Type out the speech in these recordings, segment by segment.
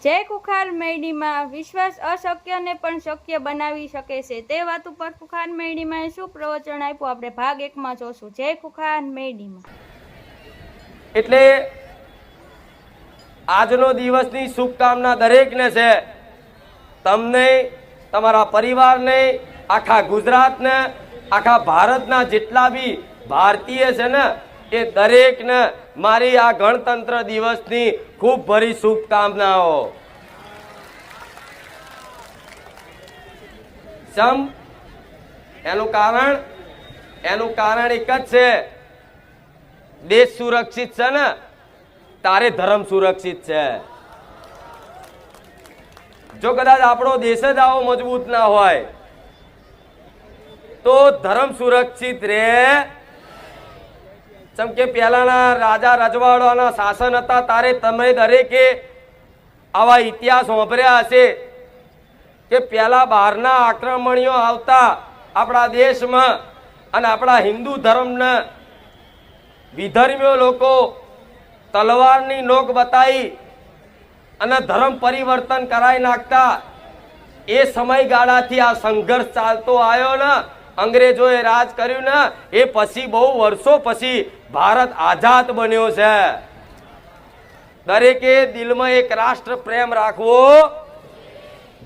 જય ખુખાર મેરડીમાં વિશ્વાસ અશક્યને પણ શક્ય બનાવી શકે છે તે વાત ઉપર ખુખાર મેરડીમાં શું પ્રવચન આપ્યું આપણે ભાગ 1 માં જોશું. જય ખુખાર મેરડીમાં. એટલે આજનો દિવસની શુભકામના દરેકને છે, તમને, તમારા પરિવારને, આખા ગુજરાતને, આખા ભારતના જેટલા બી ભારતીય છે ને એ દરેકને મારી આ ગણતંત્ર દિવસની ખૂબ ભરી શુભકામનાઓ. સમ એનું કારણ એક જ છે, દેશ સુરક્ષિત છે ને તારે ધર્મ સુરક્ષિત છે. જો કદાચ આપણો દેશ જ આવો મજબૂત ના હોય તો ધર્મ સુરક્ષિત રહે. જેમ કે પહેલાના રાજા રજવાડાના શાસન હતા તારે તમે દરેકે આવા ઇતિહાસ સાંભળ્યા હશે કે પહેલા બહારના આક્રમણીઓ આવતા આપણા દેશમાં અને આપણા હિન્દુ ધર્મને વિધર્મીઓ લોકો તલવારની નોક બતાવી અને ધર્મ પરિવર્તન કરાવી નાખતા. એ સમયગાળાથી આ સંઘર્ષ ચાલતો આવ્યો ને, અંગ્રેજોએ રાજ કર્યું ને, એ પછી બહુ વર્ષો પછી ભારત આઝાદ બન્યો છે. દરેકે દિલમાં એક રાષ્ટ્ર પ્રેમ રાખવો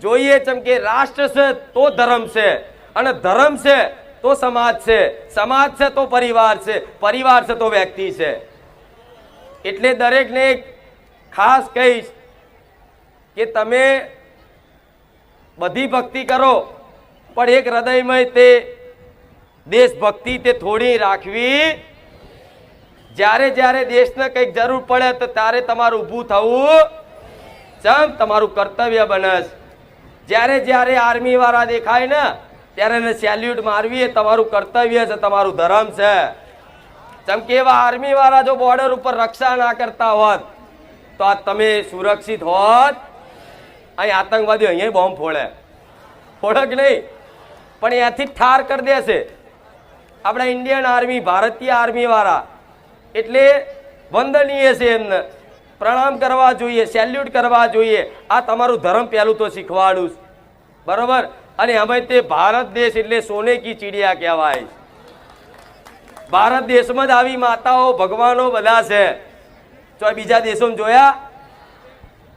જોઈએ. જેમ કે રાષ્ટ્ર છે તો ધર્મ છે, અને ધર્મ છે તો સમાજ છે, સમાજ છે તો પરિવાર છે, પરિવાર છે તો વ્યક્તિ છે. એટલે દરેકને ખાસ કહીશ કે તમે બધી ભક્તિ કરો પણ એક હૃદયમાં તે દેશભક્તિ તે થોડી રાખવી. જ્યારે જ્યારે દેશને કંઈક જરૂર પડે તો ત્યારે તમારું ઊભું થવું ચમ તમારું કર્તવ્ય બને. જ્યારે જ્યારે આર્મી વાળા દેખાય ને ત્યારે એને સેલ્યુટ મારવી એ તમારું કર્તવ્ય છે, તમારું ધર્મ છે. જેમ કે એવા આર્મી વાળા જો બોર્ડર ઉપર રક્ષા ના કરતા હોત તો આ તમે સુરક્ષિત હોત. અહીં આતંકવાદીઓ અહીંયા બોમ્બ ફોડે કે નહીં, પણ અહીંયાથી ઠાર કરી દેશે આપણા ઇન્ડિયન આર્મી, ભારતીય આર્મી વાળા. એટલે વંદનીય છે, એમને પ્રણામ કરવા જોઈએ, સેલ્યુટ કરવા જોઈએ. આ તમારું ધર્મ પહેલું તો શીખવાડું, બરોબર. અને અમે તે ભારત દેશ એટલે સોને કી ચીડિયા કહેવાય. ભારત દેશમાં જ આવી માતાઓ ભગવાનો બધા છે. તો બીજા દેશોમાં જોયા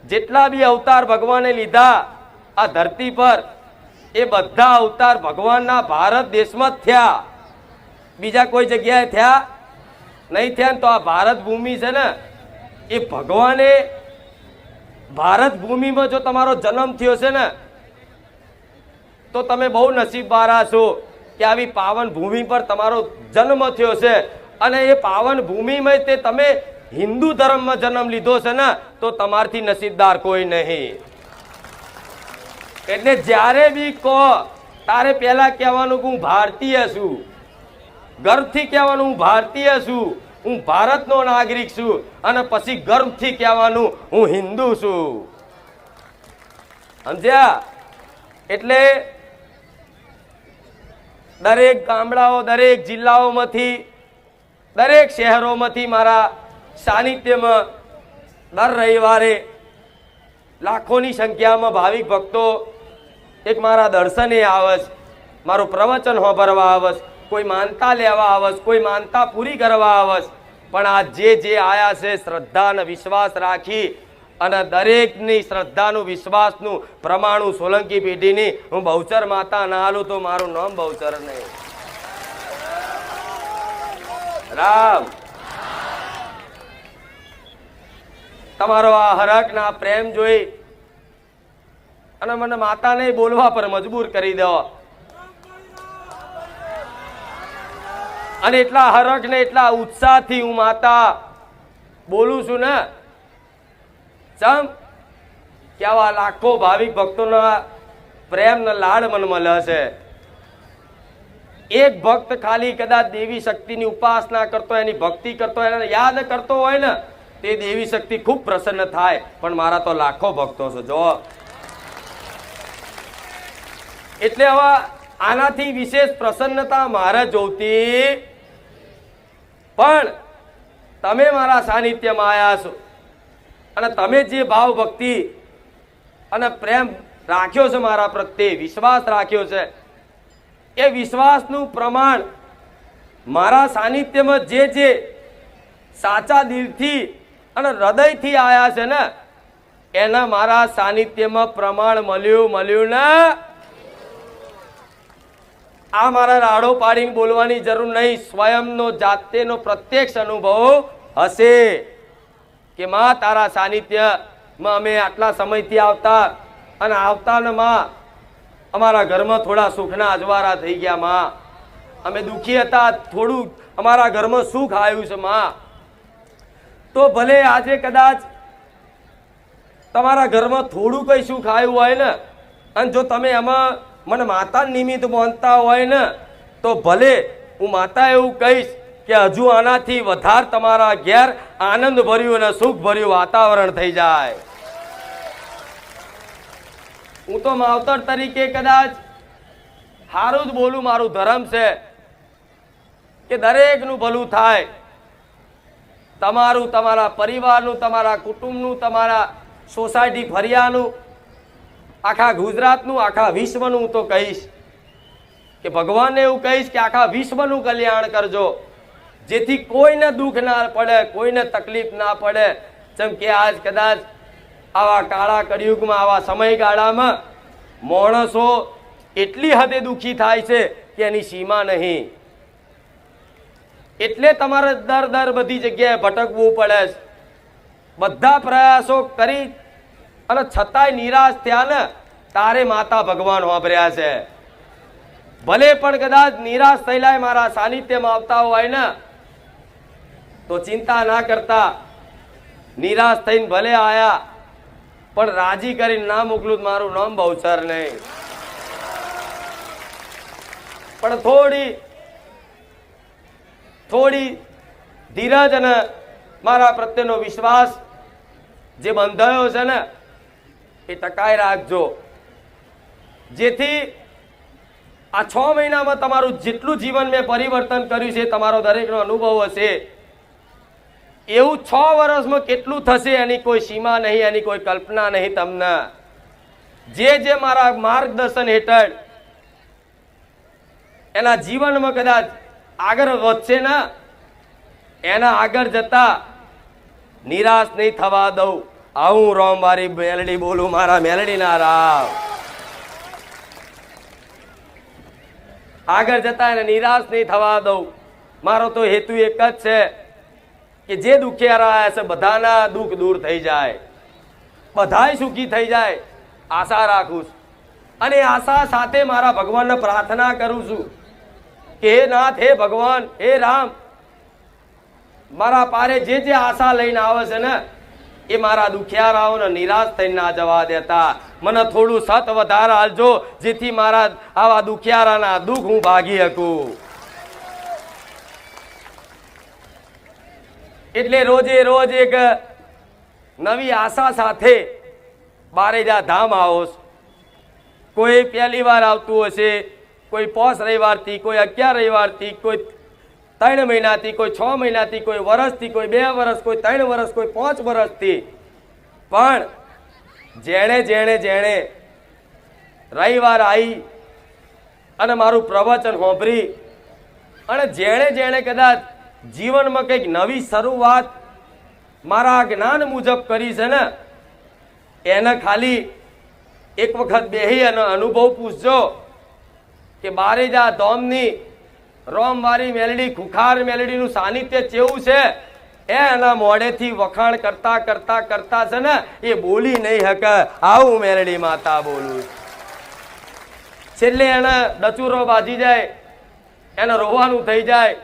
જેટલા બી અવતાર ભગવાને લીધા આ ધરતી પર એ બધા અવતાર ભગવાનના ભારત દેશમાં જ થયા, બીજા કોઈ જગ્યાએ થયા નહીં થયા. તો આ ભારત ભૂમિ છે ને એ ભગવાને ભારત ભૂમિમાં જો તમારો જન્મ થયો છે ને તો તમે બહુ નસીબવાળા છો કે આવી પાવન ભૂમિ પર તમારો જન્મ થયો છે. અને એ પાવન ભૂમિમાં તે તમે હિન્દુ ધર્મમાં જન્મ લીધો છે ને તો તમારથી નસીબદાર કોઈ નહીં. એટલે જ્યારે બી કહો તારે પહેલા કહેવાનું કે હું ભારતીય છું, ગર્વથી કહેવાનું હું ભારતીય છું, હું ભારતનો નાગરિક છું, અને પછી ગર્વથી કહેવાનું હું હિન્દુ છું. સમજ્યા? એટલે દરેક ગામડાઓ, દરેક જિલ્લાઓમાંથી, દરેક શહેરોમાંથી મારા સાનિધ્યમાં દર રવિવારે લાખોની સંખ્યામાં ભાવિક ભક્તો એક મારા દર્શને આવે છે, મારું પ્રવચન સાંભળવા આવે છે, કોઈ માનતા લેવા આવે છે, કોઈ માનતા પૂરી કરવા આવે છે. પણ આ જે આયા છે શ્રદ્ધા અને વિશ્વાસ રાખી, અને દરેકની શ્રદ્ધાનું વિશ્વાસનું પ્રમાણું સોલંકી પેઢીની હું બહુચર માતા ના હાલું તો મારું નામ બહુચર નહીં. રામ તમારો આ હરખ ના પ્રેમ જોઈ અને મને માતાને બોલવા પર મજબૂર કરી દો. અને એટલા હરખ ને એટલા ઉત્સાહથી હું માતા બોલું છું ને, ચમ કે આવા લાખો ભાવિક ભક્તોના પ્રેમ ને લાડ મને મળે છે. એક ભક્ત ખાલી કદાચ દેવી શક્તિની ઉપાસના કરતો, એની ભક્તિ કરતો, એને યાદ કરતો હોય ને તે દેવી શક્તિ ખૂબ પ્રસન્ન થાય. પણ મારા તો લાખો ભક્તો છે જો. એટલે હવે આનાથી વિશેષ પ્રસન્નતા મારે જોતી, પણ તમે મારા સાનિધ્યમાં આવ્યા છો અને તમે જે ભાવ ભક્તિ અને પ્રેમ રાખ્યો છે મારા પ્રત્યે, વિશ્વાસ રાખ્યો છે, એ વિશ્વાસનું પ્રમાણ મારા સાનિધ્યમાં જે સાચા દિલથી અને હૃદયથી આયા છે ને, એના મારા સાનિધ્યમાં પ્રમાણ મળ્યું ને. આ મારા રાડો પાડીને બોલવાની જરૂર નહીં, સ્વયંનો જાતેનો પ્રત્યક્ષ અનુભવ હશે કે માં તારા સાનિધ્યમાં અમે આટલા સમયથી આવતા, અને આવતા ને માં અમારા ઘરમાં થોડા સુખના અજવાળા થઈ ગયા. માં અમે દુખી હતા, થોડું અમારા ઘરમાં સુખ આવ્યું છે માં. તો ભલે આજે કદાચ તમારા ઘરમાં થોડું કઈ સુખ આવ્યું હોય ને, અને જો તમે એમાં મને માતા નિમિત્ત માનતા હોય ને, તો ભલે હું માતા એવું કહીશ કે હજુ આનાથી વધારે તમારા ઘેર આનંદ ભર્યું અને સુખ ભર્યું વાતાવરણ થઈ જાય. હું તો માવતર તરીકે કદાચ સારું જ બોલું, મારું ધર્મ છે કે દરેકનું ભલું થાય, તમારું, તમારા પરિવારનું, તમારા કુટુંબનું, તમારા સોસાયટી ફરિયાનું, આખા ગુજરાતનું, આખા વિશ્વનું. હું તો કહીશ કે ભગવાનને એવું કહીશ કે આખા વિશ્વનું કલ્યાણ કરજો, જેથી કોઈને દુઃખ ના પડે, કોઈને તકલીફ ના પડે. જેમ કે આજ કદાચ આવા કાળા કળિયુગમાં, આવા સમયગાળામાં માણસો એટલી હદે દુઃખી થાય છે કે એની સીમા નહીં. એટલે તમારે દર બધી જગ્યાએ ભટકવું પડે છે. બધા પ્રયાસો કરી અને છતાંય નિરાશ થયા ને, તારે માતા ભગવાન વાપર્યા છે. ભલે પણ કદાચ નિરાશ થયેલા મારા સાનિધ્યમાં આવતા હોય ને, તો ચિંતા ના કરતા, નિરાશ થઈને ભલે આયા પણ રાજી કરીને ના મોકલું, મારું નામ બહુચર નહીં. પણ થોડી ધીરજ અને મારા પ્રત્યેનો વિશ્વાસ જે બંધાયો છે ને, એ ટકાઈ રાખજો, જેથી આ 6 મહિનામાં તમારું જેટલું જીવન મેં પરિવર્તન કર્યું છે, તમારો દરેકનો અનુભવ હશે. એવું 6 વર્ષમાં કેટલું થશે એની કોઈ સીમા નહીં, એની કોઈ કલ્પના નહીં. તમને જે મારા માર્ગદર્શન હેઠળ એના જીવનમાં કદાચ આગળ વધશે ને, એના આગળ જતા નિરાશ નહીં થવા દઉં. આવું રામ મારી મેલડી બોલું, મારા મેલડીના રામ. આગળ જતા એને નિરાશ નહીં થવા દઉં. મારો તો હેતુ એક જ છે કે જે દુખિયારા છે બધાના દુઃખ દૂર થઈ જાય, બધાય સુખી થઈ જાય, આશા રાખું છું. અને આશા સાથે મારા ભગવાનને પ્રાર્થના કરું છું કે હે નાથ, હે ભગવાન, હે રામ, મારા પારે જે આશા લઈને આવે છે ને, એ મારા દુખિયારાઓને નિરાશ થઈને ના જવા દેતા. મને થોડું સત વધારે આલજો, જેથી મારા આવા દુખિયારાના દુઃખ હું ભાગી શકું. એટલે રોજે રોજ એક નવી આશા સાથે બારેજા ધામ આવો. કોઈ પહેલી વાર આવતું હશે, કોઈ 5 રવિવારથી, કોઈ 11 રવિવારથી, કોઈ 3 મહિનાથી, કોઈ 6 મહિનાથી, કોઈ વર્ષથી, કોઈ 2 વર્ષ, કોઈ 3 વર્ષ, કોઈ 5 વર્ષથી. પણ જેણે રવિવાર આવી અને મારું પ્રવચન સાંભળી, અને જેણે કદાચ જીવનમાં કંઈક નવી શરૂઆત મારા જ્ઞાન મુજબ કરી છે ને, એને ખાલી એક વખત બેહી અને અનુભવ પૂછજો કે બારેજા ધામની રોમવારી મેલડી, ખુખાર મેલડીનું સાનિધ્ય કેવું છે. એના મોઢેથી વખાણ કરતા છે ને, એ બોલી નહીં શકે. આવું મેલડી માતા બોલું. છેલ્લે એને ડચુરો બાજી જાય, એને રોવાનું થઈ જાય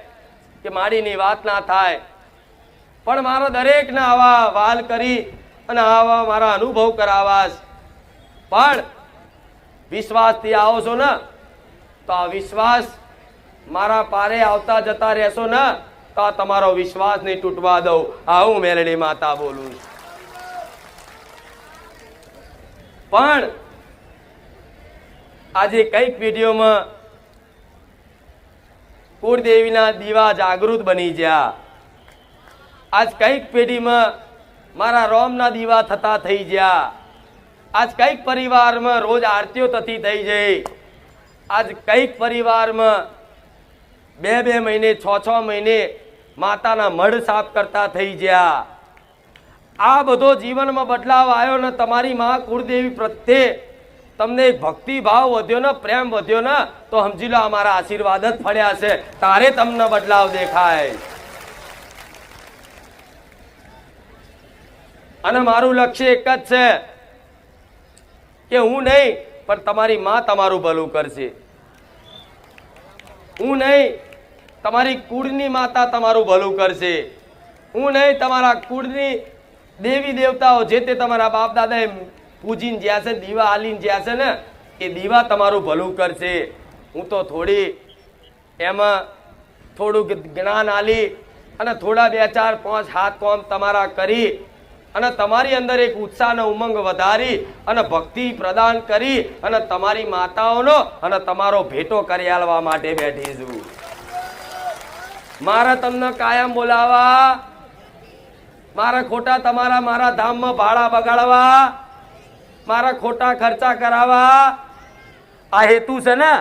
કે માડીની વાત ના થાય. પણ મારા દરેકને આવા વાલ કરી અને આવા મારા અનુભવ કરાવાસ. પણ વિશ્વાસથી આવો છો ને, તો આ વિશ્વાસ મારા પારે આવતા જતા રહેશો ને, તો આ તમારો વિશ્વાસ નહીં તૂટવા દઉં. આવું મેલડી માતા બોલું. પણ આજે કઈક વિડીયોમાં કુળદેવીના દીવા જાગૃત બની ગયા. આજ કઈક પેઢીમાં મારા રોમના દીવા થતા થઈ ગયા. આજ કઈક પરિવારમાં રોજ આરતીઓ થતી થઈ જઈ, આજ કઈક પરિવારમાં 2 મહિને 6 મહિને માતાના મઢ સાફ કરતા થઈ ગયા. આ બધો જીવનમાં બદલાવ આવ્યો ને તમારી માં કુળદેવી પ્રત્યે તમને ભક્તિ ભાવ વધ્યો ને, પ્રેમ વધ્યો ને, તો સમજી લો અમારા આશીર્વાદ જ ફળ્યા છે. તારે તમને બદલાવ દેખાય. અને મારું લક્ષ્ય એક જ છે કે હું નહીં પણ તમારી માં તમારું ભલું કરશે. હું નહીં, તમારી કુળની માતા તમારું ભલું કરશે. હું નહીં, તમારા કુળની દેવી દેવતાઓ જે તે તમારા બાપ દાદાએ પૂજીને જ્યાં છે, દીવા હાલીને જ્યાં છે ને, એ દીવા તમારું ભલું કરશે. હું તો થોડી એમાં થોડું જ્ઞાન આલી અને થોડા 2 4 5 હાથ કામ તમારા કરી અને તમારી અંદર એક ઉત્સાહ અને ઉમંગ વધારી અને ભક્તિ પ્રદાન કરી અને તમારી માતાઓનો અને તમારો ભેટો કરી આલવા માટે બેઠી છું. મારે તમને કાયમ બોલાવા, મારા ખોટા તમારા મારા ધામમાં ભાડા બગાડવા, મારા ખોટા ખર્ચા કરાવવા, આ હેતુ છે ને.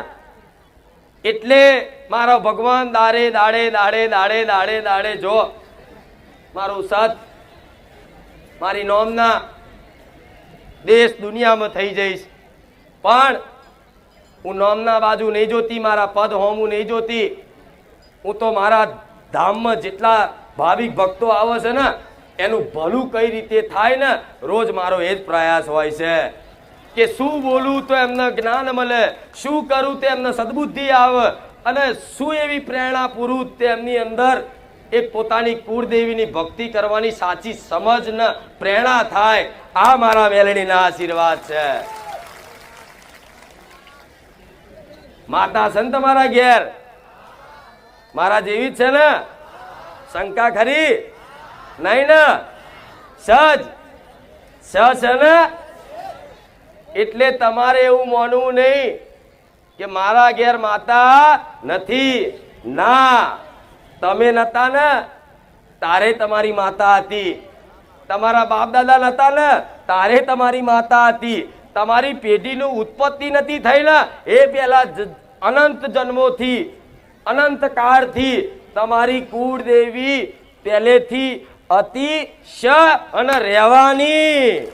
એટલે મારો ભગવાન દાડે દાડે દાડે દાડે દાડે દાડે જો મારું સત મારી નોમના દેશ દુનિયામાં થઈ જઈશ, પણ હું નોમના બાજુ નહીં જોતી, મારા પદ હોમું નહીં જોતી. હું તો મારા ધામમાં જેટલા ભાવિક ભક્તો આવે છે ને એનું ભલું કઈ રીતે થાય ને, રોજ મારો એ જ પ્રયાસ હોય છે કે શું બોલું તો એમને જ્ઞાન મળે, શું કરું તે એમને સદબુદ્ધિ આવે અને શું એવી પ્રેરણા પૂરું તેમની અંદર એક પોતાની કુળદેવીની ભક્તિ કરવાની સાચી સમજ ને પ્રેરણા થાય. આ મારા મેલડીના આશીર્વાદ છે. માતા છે ને તમારા ઘેર, મારા જેવી જ છે ને? શંકા ખરી નહીં ને? સજ છે ને? એટલે તમારે એવું માનવું નહીં કે મારા ઘેર માતા નથી. ના, તમે નતા ને તારે તમારી માતા હતી, તમારા બાપ દાદા નતા ને તારે તમારી માતા હતી. તમારી પેઢીનું ઉત્પત્તિ નથી થઈ ને, એ પેલા અનંત જન્મોથી અનંત કાળથી તમારી કુળદેવી પહેલેથી હતી અને રહેવાની.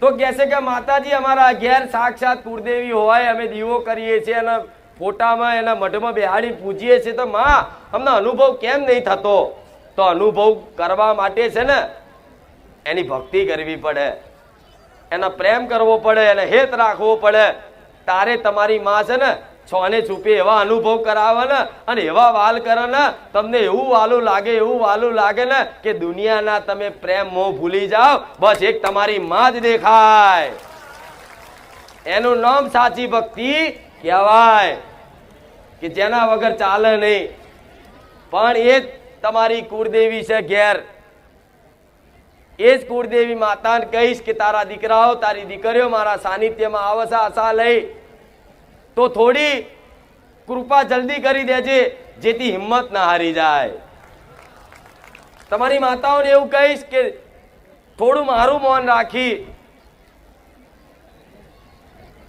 તો કહેશે કે માતાજી અમારા ઘેર સાક્ષાત કુળદેવી હોય, અમે દીવો કરીએ છીએ અને ફોટામાં એના મઢમાં બેહાડી પૂજીએ છીએ, તો માં અમને અનુભવ કેમ નહીં થતો? તો અનુભવ કરવા માટે છે ને એની ભક્તિ કરવી પડે, એનો પ્રેમ કરવો પડે, એને હેત રાખવો પડે. તારે તમારી માં છે ને છોને છુપે એવા અનુભવ કરાવે ને અને એવા વાલ કરે ને, તમને એવું વાલું લાગે, એવું વાલું લાગે ને કે દુનિયાના તમે પ્રેમ મોહ ભૂલી જાઓ, બસ એક તમારી માં જ દેખાય. એનું નામ સાચી ભક્તિ કહેવાય કે જેના વગર ચાલે નહીં. પણ એ જ તમારી કુળદેવી છે ઘેર. એ જ કુળદેવી માતાને કહીશ કે તારા દીકરાઓ તારી દીકરીઓ મારા સાનિધ્યમાં આવે છે આશા લઈ, તો થોડી કૃપા જલ્દી કરી દેજે જેથી હિંમત ના હારી જાય. તમારી માતાઓને એવું કહીશ કે થોડું મારું મૌન રાખી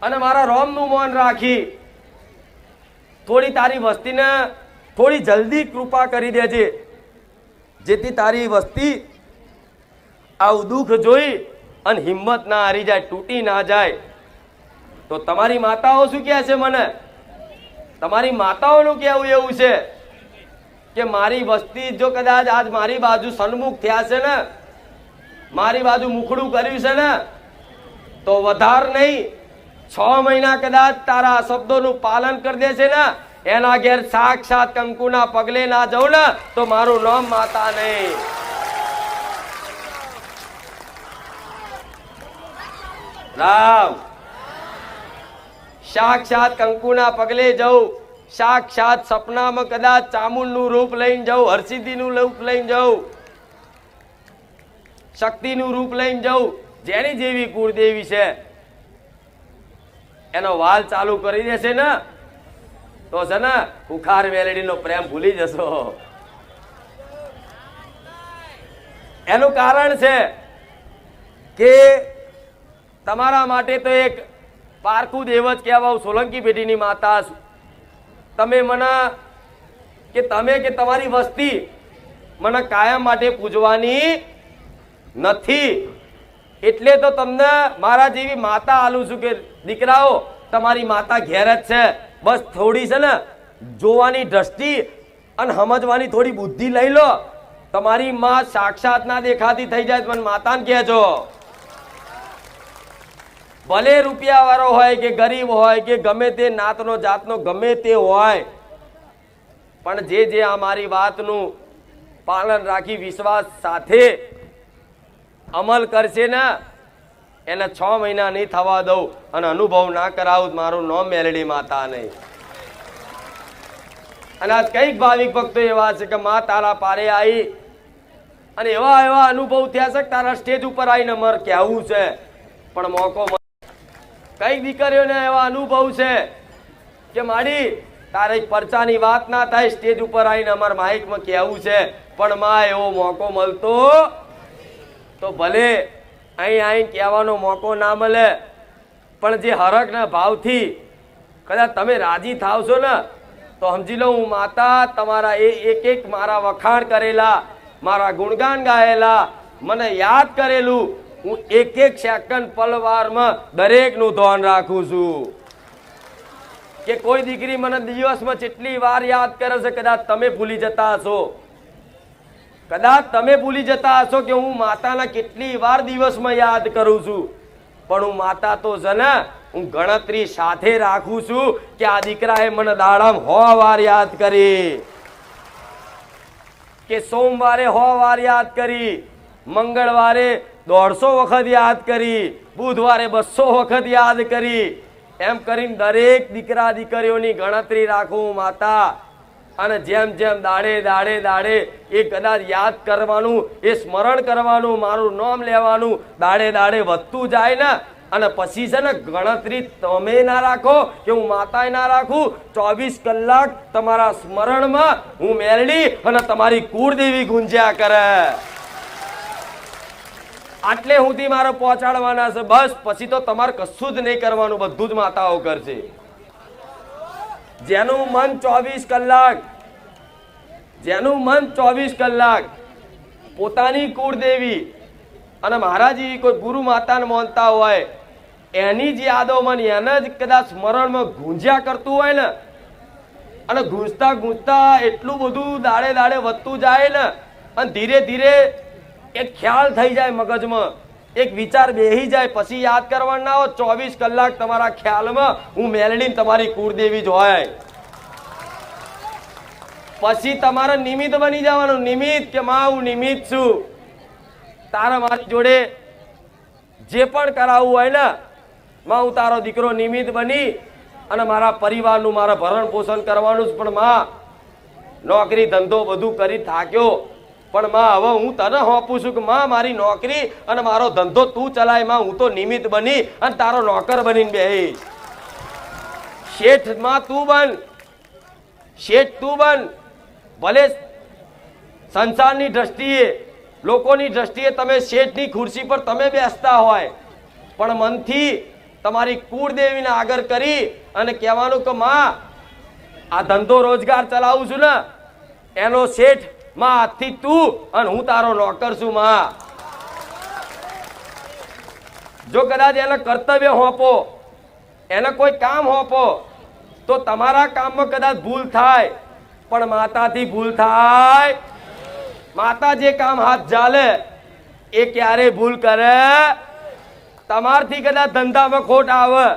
અને મારા રોમનું મૌન રાખી થોડી તારી વસ્તીને થોડી જલ્દી કૃપા કરી દેજે જેથી તારી વસ્તી આવું દુઃખ જોઈ અને હિંમત ના હારી જાય, તૂટી ના જાય. તો તમારી માતાઓ શું કહે છે મને? તમારી માતાઓનું કહેવું એવું છે કે મારી વસ્તી જો કદાચ આજ મારી બાજુ સન્મુખ થયા છે ને, મારી બાજુ મુખડું કર્યું છે ને, તો વધાર નહીં 6 મહિના કદાચ તારા શબ્દોનું પાલન કરી દે છે ને, એના ઘેર સાક્ષાત કંકુના પગલે ના જવું ને તો મારું નામ માતા નહીં. રામ સાક્ષાત કંકુના પગલે જવું, સાક્ષાત સપનામાં કદાચ ચામુંડનું રૂપ લઈને જવું, હરસિદ્ધિનું રૂપ લઈને જવું, શક્તિનું રૂપ લઈને જવું, જેની જેવી કુળદેવી છે એનો વાલ ચાલુ કરી દેશે ને તો છે ને કુખાર મેલડીનો પ્રેમ ભૂલી જશો. એનું કારણ છે કે તમારા માટે તો એક પારકું દેવ જ કહેવાય, સોલંકી પેઢીની માતા. તમે મને કે તમે કે તમારી વસ્તી મને કાયમ માટે પૂજવાની નથી, એટલે તો તમને મારા જેવી માતા આલું છું કે દીકરાઓ તમારી માતા ઘેર જ છે, બસ થોડી છે ને જોવાની દ્રષ્ટિ અને સમજવાની થોડી બુદ્ધિ લઈ લો. તમારી માં સાક્ષાત ના દેખાતી થઈ જાય મને માતાને કહેજો. ભલે રૂપિયા વાળો હોય કે ગરીબ હોય કે ગમે તે નાતનો જાતનો ગમે તે હોય, પણ જે આ મારી વાતનું પાલન રાખી વિશ્વાસ સાથે અમલ કરશે ને એને 6 મહિના નહીં થવા દઉં અને અનુભવ ના કરાવું મારું નામ મેલડી માતા નહીં. અને આજ કઈક ભાવિક ભક્તો એવા છે કે માં તારા પારે આવી અને એવા એવા અનુભવ થયા છે કે તારા સ્ટેજ ઉપર આવીને મર કહેવું છે પણ મોકો. કઈક દીકરીઓને એવા અનુભવ છે કે માડી તારે પરચાની વાત ના થાય, સ્ટેજ ઉપર આવીને અમારા માઇકમાં કહેવું છે પણ માં એવો મોકો મળતો તો ભલે અહીં આવીને કહેવાનો મોકો ના મળે, પણ જે હરખના ભાવથી કદાચ તમે રાજી થાવશો ને તો સમજી લો હું માતા તમારા એક એક મારા વખાણ કરેલા, મારા ગુણગાન ગાયેલા, મને યાદ કરેલું હું એક એક સેકન્ડ પલવારમાં દરેકનું ધ્યાન રાખું છું. કે કોઈ દીકરી મને દિવસમાં કેટલી વાર યાદ કરે છે કદાચ તમે ભૂલી જતા હશો, કદાચ તમે ભૂલી જતા હશો કે હું માતાના કેટલી વાર દિવસમાં યાદ કરું છું, પણ હું માતા તો છે ને હું ગણતરી સાથે રાખું છું કે આ દીકરાએ મને દાડામાં 100 વાર યાદ કરી, કે સોમવારે 100 વાર યાદ કરી, મંગળવારે 150 વખત યાદ કરી, બુધવારે 200 વખત યાદ કરી, એમ કરીને દરેક દીકરા દીકરીઓની ગણતરી રાખું માતા. અને જેમ જેમ દાડે દાડે દાડે એ કદાચ યાદ કરવાનું, એ સ્મરણ કરવાનું, મારું નામ લેવાનું દાડે દાડે વધતું જાય ને, અને પછી છે ને ગણતરી તમે ના રાખો કે હું માતાએ ના રાખું, 24 કલાક તમારા સ્મરણમાં હું મેલડી અને તમારી કુળદેવી ગુંજ્યા કરે. આટલે સુધી મારે પહોંચાડવાના છે બસ. પછી તો તમારે કશું જ નહીં કરવાનું, બધું જ માતાઓ કરશે. જેનું મન 24 કલાક પોતાની કુળદેવી અને મારા જેવી કોઈ ગુરુ માતાને માનતા હોય એની જ યાદો મને એને જ કદાચ સ્મરણમાં ગુંજ્યા કરતું હોય ને, અને ગુંજતા ગુંજતા એટલું બધું દાડે દાડે વધતું જાય ને, અને ધીરે ધીરે એક ખ્યાલ થઈ જાય મગજમાં, એક વિચાર બેહી જાય, પછી યાદ કરવાના ના હો. 24 કલાક તમારા ખ્યાલમાં હું મેલડી તમારી કુળદેવી જ હોય. પછી તમારે નિમિત્ત બની જવાનું, નિમિત્ત કે માં હું નિમિત્ત છું, તારા મારી જોડે જે પણ કરાવવું હોય ને માં હું તારો દીકરો નિમિત્ત બની અને મારા પરિવારનું મારા ભરણ પોષણ કરવાનું જ. પણ માં નોકરી ધંધો બધું કરી થાક્યો, પણ માં હવે હું તને સોંપું છું કે માં મારી નોકરી અને મારો ધંધો તું ચલાય, માં હું તો નિમિત્ત બની અને તારો નોકર બનીને બેહીશ. શેઠ માં તું બન, શેઠ તું બન. ભલે સંસારની દ્રષ્ટિએ લોકોની દ્રષ્ટિએ તમે શેઠની ખુરશી પર તમે બેસતા હોય, પણ મનથી તમારી કુળદેવીને આગળ કરી અને કહેવાનું કે માં આ ધંધો રોજગાર ચલાવું છું ને એનો શેઠ માં આજથી તું અને હું તારો નોકર છું. માં જો કદાચ એને કર્તવ્ય હોપો, એને કોઈ કામ હોપો તો તમારા કામમાં કદાચ ભૂલ થાય, પણ માતાથી ભૂલ થાય. માતા જે કામ હાથ ચાલે એ ક્યારે ભૂલ કરે. તમારથી કદાચ ધંધામાં ખોટ આવે,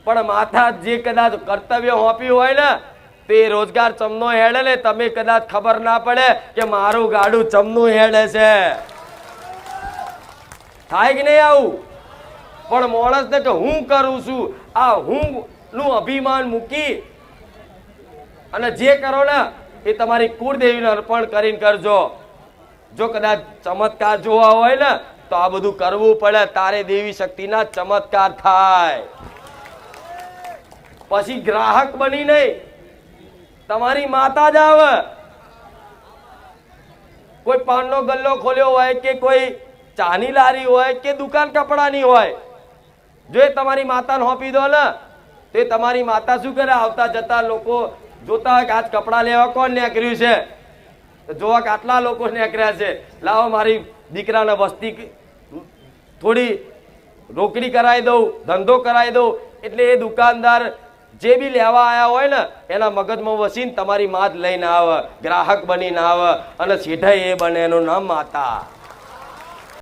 પણ માતા જે કદાચ કર્તવ્ય હોપ્યું હોય ને તે રોજગાર ચમનો હેડે ને, તમે કદાચ ખબર ના પડે કે મારું ગાડું ચમનું હેડે છે. થાય કે નહીં આવું? પણ માણસને કે હું કરું છું, આ હું નું અભિમાન મૂકી અને જે કરો ને એ તમારી કુળદેવીને અર્પણ કરીને કરજો. જો કદાચ ચમત્કાર જોવા હોય ને તો આ બધું કરવું પડે, તારે દેવી શક્તિના ચમત્કાર થાય. પછી ગ્રાહક બની નહીં, તમારી માતા જ આવે. કોઈ પાનનો ગલ્લો ખોલ્યો હોય કે કોઈ ચાની લારી હોય કે દુકાન કપડાની હોય, જો એ તમારી માતાને સોંપી દો ને તો એ તમારી માતા શું કરે, આવતા જતા લોકો જોતા હોય કે આજ કપડાં લેવા કોણ નીકળ્યું છે, તો જોવા કે આટલા લોકો નીકળ્યા છે, લાવો મારી દીકરાને વસ્તી થોડી રોકડી કરાવી દઉં, ધંધો કરાવી દઉં. એટલે એ દુકાનદાર જે બી લેવા આવ્યા હોય ને એના મગજમાં વસીને તમારી માત લઈને આવે, ગ્રાહક બનીને આવે અને સીધા એ બને, એનું નામ માતા.